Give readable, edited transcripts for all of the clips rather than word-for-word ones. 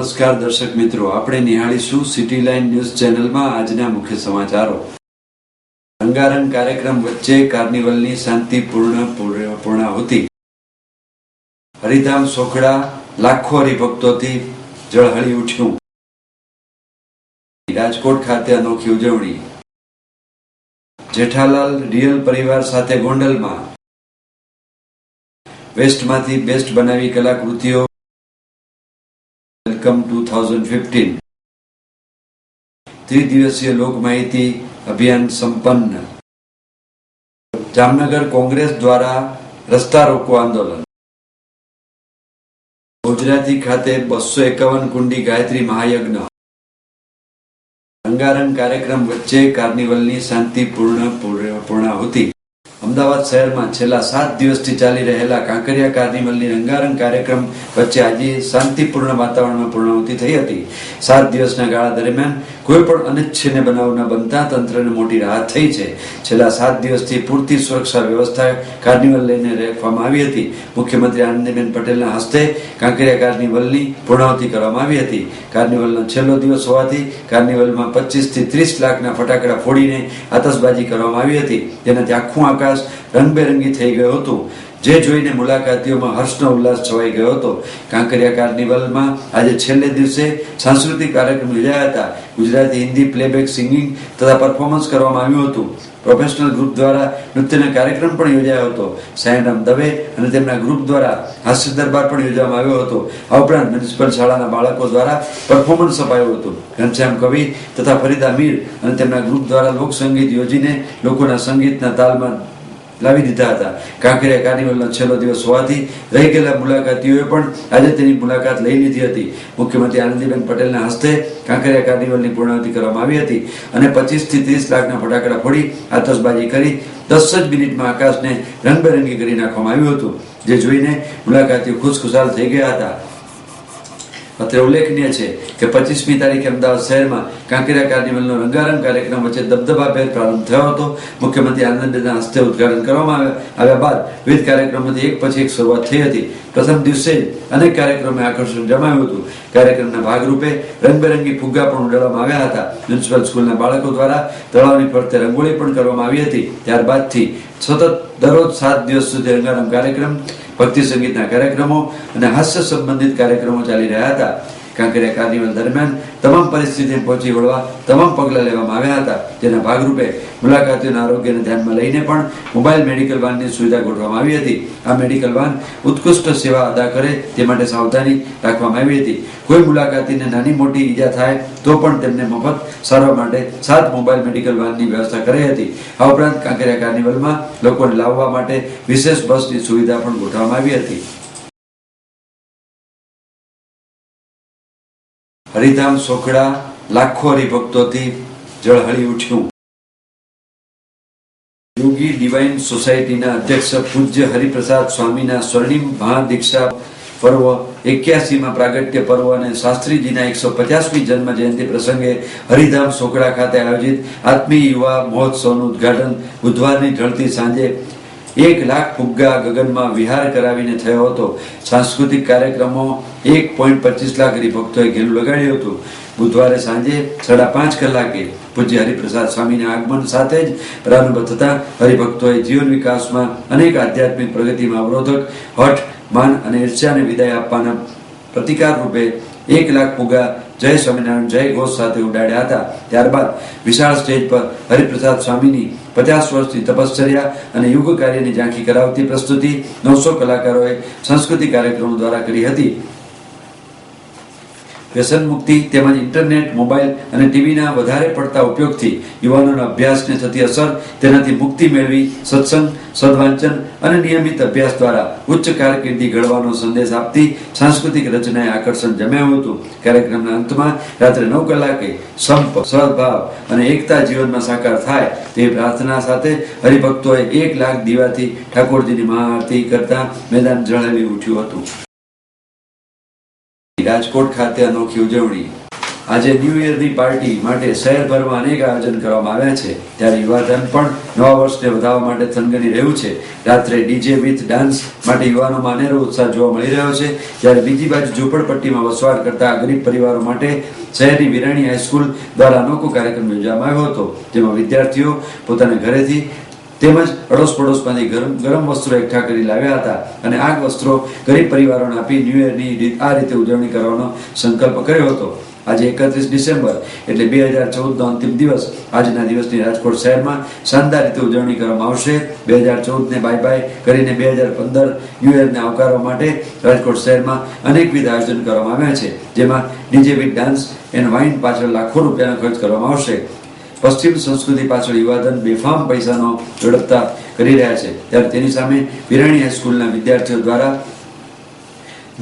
નમસ્કાર દર્શક મિત્રો, આપણે નિહાળીશું સિટી લાઇન ન્યૂઝ ચેનલમાં આજના મુખ્ય સમાચારો. રંગારંગ કાર્યક્રમ વચ્ચે કાર્નિવલની શાંતિપૂર્ણ પૂર્ણાહુતિ. હરિધામ સોખડા લાખો હરિભક્તોથી ઝળહળી ઉઠ્યું. રાજકોટ ખાતે અનોખી ઉજવણી. જેઠાલાલ રિયલ પરિવાર સાથે ગોંડલમાં. વેસ્ટમાંથી બેસ્ટ બનાવી કલાકૃતિઓ. વેલકમ 2015. ત્રિદિવસીય લોક માહિતી અભિયાન સંપન્ન. જામનગર કોંગ્રેસ દ્વારા રસ્તા રોકો આંદોલન. ગુજરાતી ખાતે 251 કુંડી ગાયત્રી મહાયજ્ઞ. રંગારંગ કાર્યક્રમ વચ્ચે કાર્નિવલની શાંતિપૂર્ણ પૂર્ણાહુતિ. અમદાવાદ શહેરમાં છેલ્લા 7 દિવસથી ચાલી રહેલા કાંકરિયા કાર્નિવલની રંગારંગ કાર્યક્રમ વચ્ચે આજે શાંતિપૂર્ણ વાતાવરણમાં પૂર્ણાહુતિ થઈ હતી. 7 દિવસના ગાળા દરમિયાન કોઈ પણ અનિચ્છનીય બનાવ ન બનતા તંત્રને મોટી રાહત થઈ છે. છેલ્લા 7 દિવસથી પૂરતી સુરક્ષા વ્યવસ્થા કાર્નિવલ લઈને રાખવામાં આવી હતી. મુખ્યમંત્રી આનંદીબેન પટેલના હસ્તે કાંકરિયા કાર્નિવલની પૂર્ણાહુતિ કરવામાં આવી હતી. કાર્નિવલનો છેલ્લો દિવસ હોવાથી કાર્નિવલમાં 25 થી 30 લાખના ફટાકડા ફોડીને આતશબાજી કરવામાં આવી હતી, જેનાથી આખું આકાશ રંગબેરંગી થઈ ગયું હતું, જે જોઈને મુલાકાતીઓમાં હર્ષનો ઉલ્લાસ છવાઈ ગયો હતો. કાંકરિયા કાર્નિવલમાં આજે છેલ્લે દિવસે સાંસ્કૃતિક કાર્યક્રમ યોજાયા હતા. ગુજરાતી, હિન્દી પ્લેબેક સિંગિંગ તથા પરફોર્મન્સ કરવામાં આવ્યું હતું. પ્રોફેશનલ ગ્રુપ દ્વારા નૃત્યનો કાર્યક્રમ પણ યોજાયો હતો. સાયરામ દવે અને તેમના ગ્રુપ દ્વારા હાસ્ય દરબાર પણ યોજવામાં આવ્યો હતો. આ ઉપરાંત મ્યુનિસિપલ શાળાના બાળકો દ્વારા પરફોર્મન્સ અપાયું હતું. ઘનશ્યામ કવિ તથા ફરીદા મીર અને તેમના ગ્રુપ દ્વારા લોકસંગીત યોજીને લોકોના સંગીતના તાલમાં લાવી દીધા હતા. કાંકરિયા કાર્નિવલનો છેલ્લો દિવસ હોવાથી રહી ગયેલા મુલાકાતીઓએ પણ આજે તેની મુલાકાત લઈ લીધી હતી. મુખ્યમંત્રી આનંદીબેન પટેલના હસ્તે કાંકરિયા કાર્નિવલની પૂર્ણાહુતિ કરવામાં આવી હતી અને 25 થી 30 લાખના ફટાકડા ફોડી આતશબાજી કરી 10 જ મિનિટમાં આકાશને રંગબેરંગી કરી નાખવામાં આવ્યું હતું, જે જોઈને મુલાકાતીઓ ખુશખુશાલ થઈ ગયા હતા. અત્રે ઉલ્લેખનીય છે કે 25મી તારીખે અમદાવાદ શહેરમાં કાંકરિયા કાર્નિવલનો રંગારંગ કાર્યક્રમ વચ્ચે દબદબાભેર પ્રારંભ થયો હતો. મુખ્યમંત્રી આનંદીબેનના હસ્તે ઉદઘાટન કરવામાં આવ્યા બાદ વિવિધ કાર્યક્રમોથી એક પછી એક શરૂઆત થઈ હતી. પ્રથમ દિવસે જ અનેક કાર્યક્રમોએ આકર્ષણ જમાવ્યું હતું. કાર્યક્રમના ભાગરૂપે રંગબેરંગી ફુગ્ગા પણ ઉડાડવામાં આવ્યા હતા. મ્યુનિસિપલ સ્કૂલના બાળકો દ્વારા તળાવની ફરતે રંગોળી પણ કરવામાં આવી હતી. ત્યારબાદથી સતત દરરોજ 7 દિવસ સુધી રંગારંગ કાર્યક્રમ, ભક્તિ સંગીતના કાર્યક્રમો અને હાસ્ય સંબંધિત કાર્યક્રમો ચાલી રહ્યા હતા. કાંકરિયા કાર્નિવલ દરમિયાન તમામ પરિસ્થિતિને પહોંચી વળવા તમામ પગલાં લેવામાં આવ્યા હતા. જેના ભાગરૂપે મુલાકાતીઓના આરોગ્યને ધ્યાનમાં લઈને પણ મોબાઈલ મેડિકલ વાનની સુવિધા ગોઠવવામાં આવી હતી. આ મેડિકલ વાન ઉત્કૃષ્ટ સેવા અદા કરે તે માટે સાવધાની રાખવામાં આવી હતી. કોઈ મુલાકાતીને નાની મોટી ઈજા થાય તો પણ તેમને મફત સારવાર માટે 7 મોબાઈલ મેડિકલ વાનની વ્યવસ્થા કરી હતી. આ ઉપરાંત કાંકરિયા કાર્નિવલમાં લોકોને લાવવા માટે વિશેષ બસની સુવિધા પણ ગોઠવવામાં આવી હતી. હરિધામ સોખડા લાખો હરિભક્તોથી ઝળહળી ઉઠ્યું. યોગી ડિવાઇન સોસાયટીના અધ્યક્ષ પૂજ્ય હરિપ્રસાદ સ્વામીના સ્વર્ણિમ મહાદીક્ષા પર્વ 81માં પ્રાગટ્ય પર્વ અને શાસ્ત્રીજીના 150મી જન્મ જયંતિ પ્રસંગે હરિધામ સોખડા ખાતે આયોજિત આત્મીય યુવા મહોત્સવનું ઉદ્ઘાટન બુધવારની ઢળતી સાંજે 1 લાખ ફુગ્ગા ગગનમાં વિહાર કરાવીને થયો હતો. સાંસ્કૃતિક કાર્યક્રમો 1.25 લાખ હરિભક્તોએ ઘેલું લગાડ્યું હતું. બુધવારે સાંજે 5:30 કલાકે પૂજ્ય હરિપ્રસાદ સ્વામીના આગમન સાથે જ પ્રારંભ થતા હરિભક્તોએ જીવન વિકાસમાં અનેક આધ્યાત્મિક પ્રગતિમાં અવરોધક, હઠ, માન અને ઈર્ષ્યાને વિદાય આપવાના પ્રતિકાર રૂપે 1 લાખ ફુગ્ગા જય સ્વામિનારાયણ જય ઘોષ સાથે ઉડાડ્યા હતા. ત્યારબાદ વિશાળ સ્ટેજ પર હરિપ્રસાદ સ્વામીની 50 વર્ષની તપશ્ચર્યા અને યુગ કાર્યની ઝાંખી કરાવતી પ્રસ્તુતિ 900 કલાકારોએ સાંસ્કૃતિક કાર્યક્રમો દ્વારા કરી હતી. વ્યસન મુક્તિ તેમજ ઇન્ટરનેટ, મોબાઈલ અને ટીવીના વધારે પડતા ઉપયોગથી યુવાનોના અભ્યાસને થતી અસર, તેનાથી મુક્તિ મેળવી સત્સંગ, સદવાંચન અને નિયમિત અભ્યાસ દ્વારા ઉચ્ચ કારકિર્દી ઘડવાનો સંદેશ આપતી સાંસ્કૃતિક રચનાએ આકર્ષણ જમાવ્યું હતું. કાર્યક્રમના અંતમાં રાત્રે 9 કલાકે સંપ, સદભાવ અને એકતા જીવનમાં સાકાર થાય તેવી પ્રાર્થના સાથે હરિભક્તોએ 1 લાખ દીવાથી ઠાકોરજીની મહાઆરતી કરતા મેદાન ઝળહળી ઉઠ્યું હતું. રાજકોટ ખાતે અનોખી ઉજવણી. આજે ન્યૂ યરની પાર્ટી માટે શહેરભરમાં અનેક આયોજન કરવામાં આવ્યા છે, ત્યારે યુવાધન પણ નવા વર્ષને વધારવા માટે થનગની રહ્યું છે. રાત્રે ડીજે વિથ ડાન્સ માટે યુવાનોમાં અનેરો ઉત્સાહ જોવા મળી રહ્યો છે. જ્યારે બીજી બાજુ ઝૂંપડપટ્ટીમાં વસવાટ કરતા ગરીબ પરિવારો માટે શહેરની વિરાણી હાઈસ્કૂલ દ્વારા અનોખો કાર્યક્રમ યોજવામાં આવ્યો હતો, જેમાં વિદ્યાર્થીઓ પોતાના ઘરેથી તેમજ અડોશ પડોશમાંથી ગરમ વસ્ત્રો એકઠા કરી લાવ્યા હતા અને આ વસ્ત્રો ગરીબ પરિવારોને આપી ન્યૂ યરની આ રીતે ઉજવણી કરવાનો સંકલ્પ કર્યો હતો. આજે 31 ડિસેમ્બર એટલે 2014નો અંતિમ દિવસ. આજના દિવસની રાજકોટ શહેરમાં શાનદાર રીતે ઉજવણી કરવામાં આવશે. 2014ને બાય બાય કરીને 2015 ન્યૂ યરને આવકારવા માટે રાજકોટ શહેરમાં અનેકવિધ આયોજન કરવામાં આવ્યા છે, જેમાં DJ with dance and wine પાછળ લાખો રૂપિયાનો ખર્ચ કરવામાં આવશે. પશ્ચિમ સંસ્કૃતિ પાછળ યુવાધન બેફામ પૈસાનો વેડફતા કરી રહ્યા છે, ત્યારે તેની સામે વિરાણી હાઈસ્કૂલના વિદ્યાર્થીઓ દ્વારા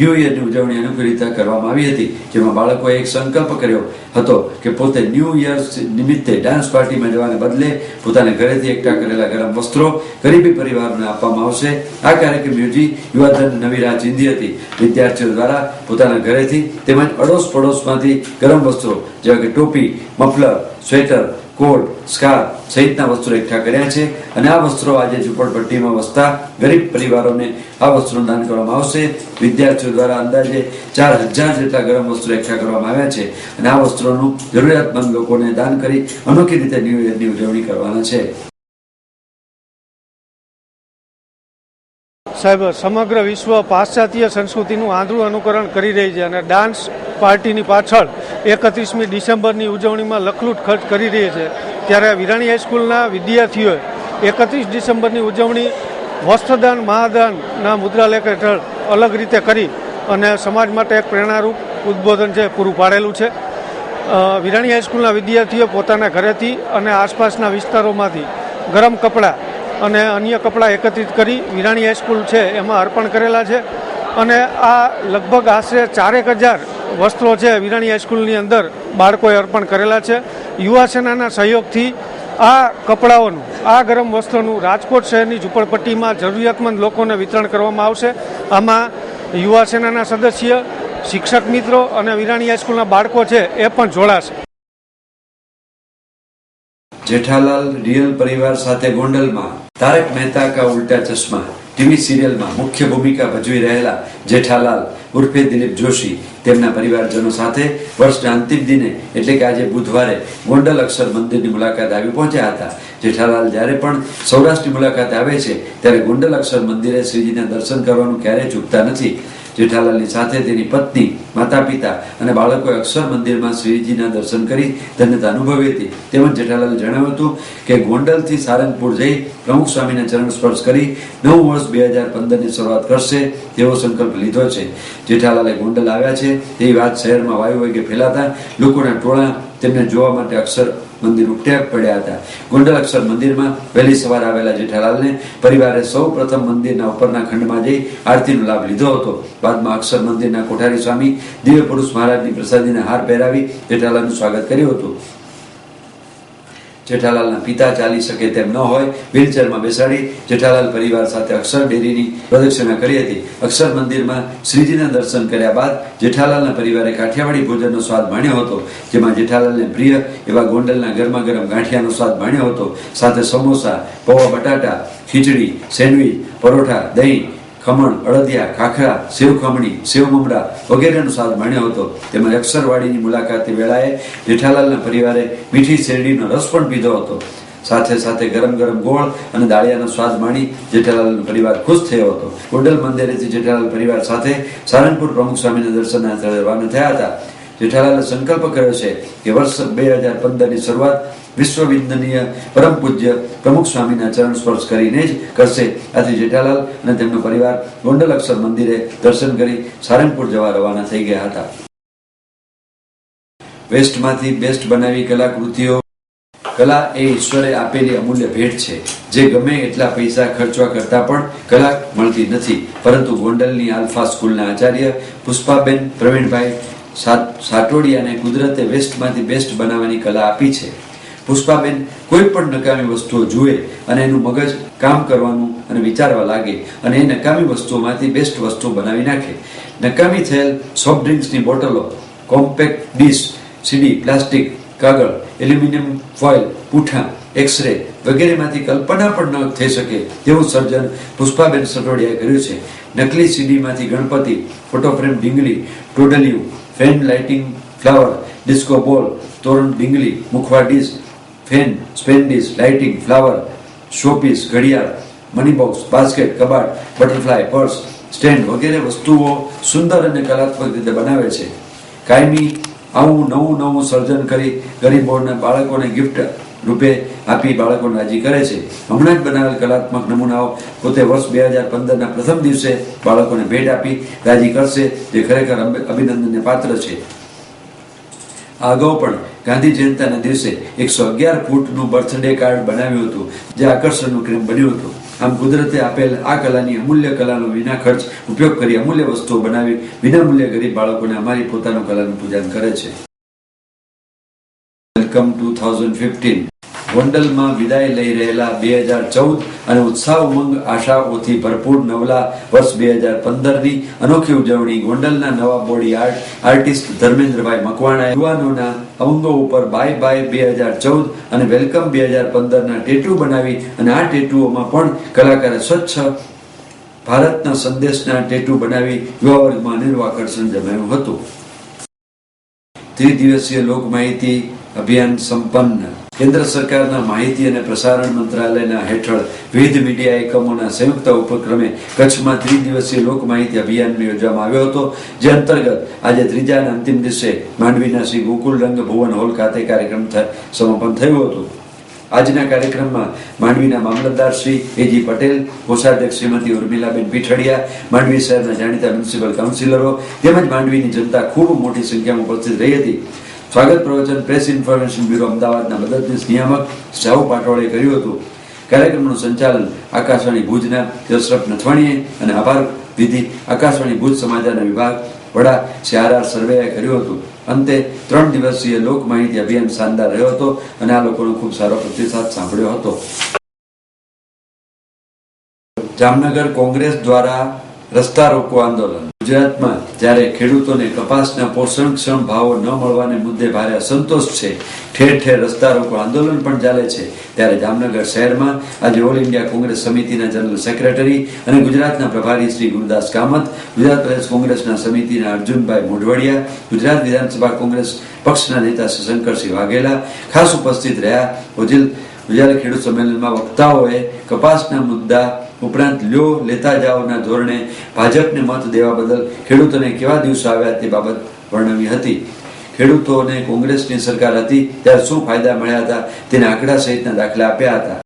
ન્યૂ યરની ઉજવણી અનોખી રીતે કરવામાં આવી હતી, જેમાં બાળકોએ એક સંકલ્પ કર્યો હતો કે પોતે ન્યૂ યર નિમિત્તે ડાન્સ પાર્ટીમાં જવાને બદલે પોતાના ઘરેથી એકઠા કરેલા ગરમ વસ્ત્રો ગરીબી પરિવારોને આપવામાં આવશે. આ કાર્યક્રમ યોજી યુવાધન નવી રાહ ચીંધી હતી. વિદ્યાર્થીઓ દ્વારા પોતાના ઘરેથી તેમજ અડોશ પડોશમાંથી ગરમ વસ્ત્રો જેવા કે ટોપી, મફલર, સ્વેટર, કોટ, સ્કાર્ફ સહિતના વસ્ત્રો એકઠા કર્યા છે અને આ વસ્ત્રો આજે ઝૂંપડપટ્ટીમાં વસતા ગરીબ પરિવારોને આ વસ્ત્રોનું દાન કરવામાં આવશે. વિદ્યાર્થીઓ દ્વારા અંદાજે 4000 જેટલા ગરમ વસ્ત્રો એકઠા કરવામાં આવ્યા છે અને આ વસ્ત્રોનું જરૂરિયાતમંદ લોકોને દાન કરી અનોખી રીતે ન્યૂ યરની ઉજવણી કરવાના છે. સાહેબ, સમગ્ર વિશ્વ પાશ્ચાત્ય સંસ્કૃતિનું આંધળું અનુકરણ કરી રહી છે અને ડાન્સ પાર્ટીની પાછળ 31મી ડિસેમ્બરની ઉજવણીમાં લખલૂટ ખર્ચ કરી રહી છે. ત્યારે વિરાણી હાઈસ્કૂલના વિદ્યાર્થીઓએ 31 ડિસેમ્બરની ઉજવણી વસ્ત્રદાન મહાદાનના મુદ્રાલેખ હેઠળ અલગ રીતે કરી અને સમાજ માટે એક પ્રેરણારૂપ ઉદ્બોધન છે પૂરું પાડેલું છે. વિરાણી હાઈસ્કૂલના વિદ્યાર્થીઓ પોતાના ઘરેથી અને આસપાસના વિસ્તારોમાંથી ગરમ કપડાં અને અન્ય કપડાં એકત્રિત કરી વિરાણી હાઈસ્કૂલ છે એમાં અર્પણ કરેલા છે અને આ લગભગ આશરે 4000 વસ્ત્રો છે વિરાણી હાઈસ્કૂલની અંદર બાળકોએ અર્પણ કરેલા છે. યુવા સેનાના સહયોગથી આ કપડાઓનું, આ ગરમ વસ્ત્રોનું રાજકોટ શહેરની ઝૂંપડપટ્ટીમાં જરૂરિયાતમંદ લોકોને વિતરણ કરવામાં આવશે. આમાં યુવા સેનાના સદસ્ય, શિક્ષક મિત્રો અને વિરાણી હાઈસ્કૂલના બાળકો છે એ પણ જોડાશે. જેઠાલાલ રિયલ પરિવાર સાથે ગોંડલમાં તારક મહેતા કા ઉલ્ટા ચશ્મા ટીવી સિરિયલમાં મુખ્ય ભૂમિકા ભજવી રહેલા જેઠાલાલ ઉર્ફે દિલીપ જોશી તેમના પરિવારજનો સાથે વર્ષના અંતિમ દિને એટલે કે આજે બુધવારે ગોંડલ અક્ષર મંદિરની મુલાકાત આવી પહોંચ્યા હતા. જેઠાલાલ જ્યારે પણ સૌરાષ્ટ્રની મુલાકાત આવે છે ત્યારે ગોંડલ અક્ષર મંદિરે શ્રીજીના દર્શન કરવાનું ક્યારેય ચૂકતા નથી. જેઠાલાલની સાથે તેની પત્ની, માતા પિતા અને બાળકોએ અક્ષર મંદિરમાં શ્રીજીના દર્શન કરી ધન્યતા અનુભવી હતી. તેમજ જેઠાલાલે જણાવ્યું હતું કે ગોંડલથી સારંગપુર જઈ પ્રમુખ સ્વામીના ચરણ સ્પર્શ કરી નવું વર્ષ 2015ની શરૂઆત કરશે તેવો સંકલ્પ લીધો છે. જેઠાલાલે ગોંડલ આવ્યા છે તેવી વાત શહેરમાં વાયુ વેગે ફેલાતા લોકોના ટોળા તેમને જોવા માટે અક્ષર મંદિર ઉમટ્યા પડ્યા હતા. ગોંડલ અક્ષર મંદિરમાં વહેલી સવારે આવેલા જેઠાલાલને પરિવારે સૌ પ્રથમ મંદિરના ઉપરના ખંડમાં જઈ આરતીનો લાભ લીધો હતો. બાદમાં અક્ષર મંદિરના કોઠારી સ્વામી દિવ્ય પુરુષ મહારાજની પ્રસાદીને હાર પહેરાવી જેઠાલાલનું સ્વાગત કર્યું હતું. જેઠાલાલના પિતા ચાલી શકે તેમ ન હોય, વ્હીલચેરમાં બેસાડી જેઠાલાલ પરિવાર સાથે અક્ષર ડેરીની પ્રદક્ષિણા કરી હતી. અક્ષર મંદિરમાં શ્રીજીના દર્શન કર્યા બાદ જેઠાલાલના પરિવારે કાઠિયાવાડી ભોજનનો સ્વાદ માણ્યો હતો, જેમાં જેઠાલાલને પ્રિય એવા ગોંડલના ગરમા ગરમ ગાંઠિયાનો સ્વાદ માણ્યો હતો. સાથે સમોસા, પૌવા બટાટા, ખીચડી, સેન્ડવીચ, પરોઠા, દહીં, ખમણ, અડદિયા, ખાખરા, સેવ ખમણી, સેવ મમરા વગેરેનો સ્વાદ માણ્યો હતો. તેમજ અક્ષરવાડીની મુલાકાતે વેળાએ જેઠાલાલના પરિવારે મીઠી શેરડીનો રસ પણ પીધો હતો. સાથે સાથે ગરમ ગરમ ગોળ અને દાળિયાનો સ્વાદ માણી જેઠાલાલનો પરિવાર ખુશ થયો હતો. ગોંડલ મંદિરેથી જેઠાલાલ પરિવાર સાથે સારંગપુર પ્રમુખ સ્વામીના દર્શનાર્થે રવાના થયા હતા. જેઠાલાલે સંકલ્પ કર્યો છે કે વર્ષ 2015ની શરૂઆત વિશ્વવિંદનીય પરમ પૂજ્ય પ્રમુખ સ્વામીના ચરણ સ્પર્શ કરીને જ કરશે. આથી જેઠાલાલ અને તેમનો પરિવાર ગોંડલ અક્ષર મંદિરે દર્શન કરી સારંગપુર જવા રવાના થઈ ગયા હતા. વેસ્ટમાંથી બેસ્ટ બનાવી કલાકૃતિઓ. કલા એ ઈશ્વરે આપેલી અમૂલ્ય ભેટ છે, જે ગમે એટલા પૈસા ખર્ચવા કરતા પણ કલા મળતી નથી. પરંતુ ગોંડલની આલ્ફા સ્કૂલના આચાર્ય પુષ્પાબેન પ્રવીણભાઈ સાટોડિયાને કુદરતે વેસ્ટમાંથી બેસ્ટ બનાવવાની કલા આપી છે. પુષ્પાબેન કોઈ પણ નકામી વસ્તુઓ જુએ અને એનું મગજ કામ કરવાનું અને વિચારવા લાગે અને એ નકામી વસ્તુઓમાંથી બેસ્ટ વસ્તુ બનાવી નાખે. નકામી થયેલ સોફ્ટ ડ્રિંક્સની બોટલો, કોમ્પેક્ટ ડીશ, સીડી, પ્લાસ્ટિક, કાગળ, એલ્યુમિનિયમ ફોઇલ, પૂઠા, એક્સરે વગેરેમાંથી કલ્પના પણ ન થઈ શકે તેવું સર્જન પુષ્પાબેન સટોડિયાએ કર્યું છે. નકલી સીડીમાંથી ગણપતિ, ફોટો ફ્રેમ ડીંગલી, ટોડલિયું, fan lighting flower, disco ball, તોરણ ડીંગલી, મુખવા ડીશ, ફેન, સ્પેન ડીશ, લાઇટિંગ ફ્લાવર, શોપીસ, ઘડિયાળ, મની બોક્સ, બાસ્કેટ, કબાટ, બટરફ્લાય, પર્સ, સ્ટેન્ડ વગેરે વસ્તુઓ સુંદર અને કલાત્મક રીતે બનાવે છે. કાયમી આવું નવું સર્જન કરી ગરીબોના બાળકોને ગિફ્ટ રૂપે આપી બાળકોને રાજી કરે છે. હમણાં જ બનાવેલ કલાત્મક નમૂનાઓ પોતે વર્ષ 2015ના પ્રથમ દિવસે બાળકોને ભેટ આપી રાજી કરશે, જે ખરેખર અભિનંદનને પાત્ર છે. આ અગાઉ પણ ગાંધી જયંતિના દિવસે 111 ફૂટનું બર્થડે કાર્ડ બનાવ્યું હતું, જે આકર્ષણનું કેન્દ્ર બન્યું હતું. આમ કુદરતે આપેલ આ કલાની અમૂલ્ય કલાનો વિના ખર્ચ ઉપયોગ કરી અમૂલ્ય વસ્તુઓ બનાવી વિનામૂલ્યે ગરીબ બાળકોને અમારી પોતાનું કલાનું પૂજન કરે છે. વેલકમ 2015. ગોંડલમાં વિદાય લઈ રહેલા 2014 અને ઉત્સાહ ઉમંગ આશાઓથી ભરપૂર નવલા વર્ષ 2015ની અનોખી ઉજવણી ગોંડલના નવા બોડી આર્ટિસ્ટ ધર્મેન્દ્રભાઈ મકવાણા યુવાનોના અંગો ઉપર બાય બાય 2014 અને વેલકમ 2015ના ટેટુ બનાવી અને આ ટેટુઓમાં પણ કલાકારે સ્વચ્છ ભારતના સંદેશના ટેટુ બનાવી યુવા વર્ગમાં અનેરું આકર્ષણ જમાવ્યું હતું. ત્રિદિવસીય લોક માહિતી અભિયાન સંપન્ન. કેન્દ્ર સરકારના માહિતી અને પ્રસારણ મંત્રાલયના હેઠળ વિવિધ મીડિયા એકમોના સંયુક્ત ઉપક્રમે કચ્છમાં ત્રિદિવસીય લોક માહિતી અભિયાન યોજવામાં આવ્યો હતો, જે અંતર્ગત આજે ત્રીજા અને અંતિમ દિવસે માંડવીના શ્રી ગોકુલ રંગ ભુવન હોલ ખાતે કાર્યક્રમ સમાપન થયું હતું. આજના કાર્યક્રમમાં માંડવીના મામલતદાર શ્રી એજી પટેલ, કોષાધ્યક્ષ શ્રીમતી ઉર્મિલાબેન પીઠડિયા, માંડવી શહેરના જાણીતા મ્યુનિસિપલ કાઉન્સિલરો તેમજ માંડવીની જનતા ખૂબ મોટી સંખ્યામાં ઉપસ્થિત રહી હતી. સ્વાગત પ્રવચન પ્રેસ ઇન્ફોર્મેશન બ્યુરો અમદાવાદના મદદનીશ નિયામક શાહુ પાટોળે કર્યું હતું. કાર્યક્રમનું સંચાલન આકાશવાણી ભુજના જસરફ નથવાણીએ અને આભાર વિધિ આકાશવાણી ભુજ સમાચારના વિભાગ વડા CRR સર્વેએ કર્યું હતું. અંતે 3 દિવસીય લોક માહિતી અભિયાન શાનદાર રહ્યો હતો અને આ લોકોનો ખૂબ સારો પ્રતિસાદ સાંભળ્યો હતો. જામનગર કોંગ્રેસ દ્વારા રસ્તા રોકો આંદોલન. ગુજરાતમાં જ્યારે ખેડૂતોને કપાસના પોષણક્ષમ ભાવો ન મળવાને મુદ્દે ભારે અસંતોષ છે, ઠેર ઠેર રસ્તા રોકો આંદોલન પણ ચાલે છે, ત્યારે જામનગર શહેરમાં આજે ઓલ ઇન્ડિયા કોંગ્રેસ સમિતિના જનરલ સેક્રેટરી અને ગુજરાતના પ્રભારી શ્રી ગુરુદાસ કામત, ગુજરાત પ્રદેશ કોંગ્રેસના સમિતિના અર્જુનભાઈ મોઢવાડિયા, ગુજરાત વિધાનસભા કોંગ્રેસ પક્ષના નેતા શ્રી શંકરસિંહ વાઘેલા ખાસ ઉપસ્થિત રહ્યા. ગુજરાત ખેડૂત સંમેલનમાં વક્તાઓએ કપાસના મુદ્દા ઉપરાંત લ્યો લેતા જાઓના ધોરણે ભાજપને મત દેવા બદલ ખેડૂતોને કેવા દિવસો આવ્યા તે બાબત વર્ણવી હતી. ખેડૂતોને કોંગ્રેસની સરકાર હતી ત્યારે શું ફાયદા મળ્યા હતા તેના આંકડા સહિતના દાખલા આપ્યા હતા.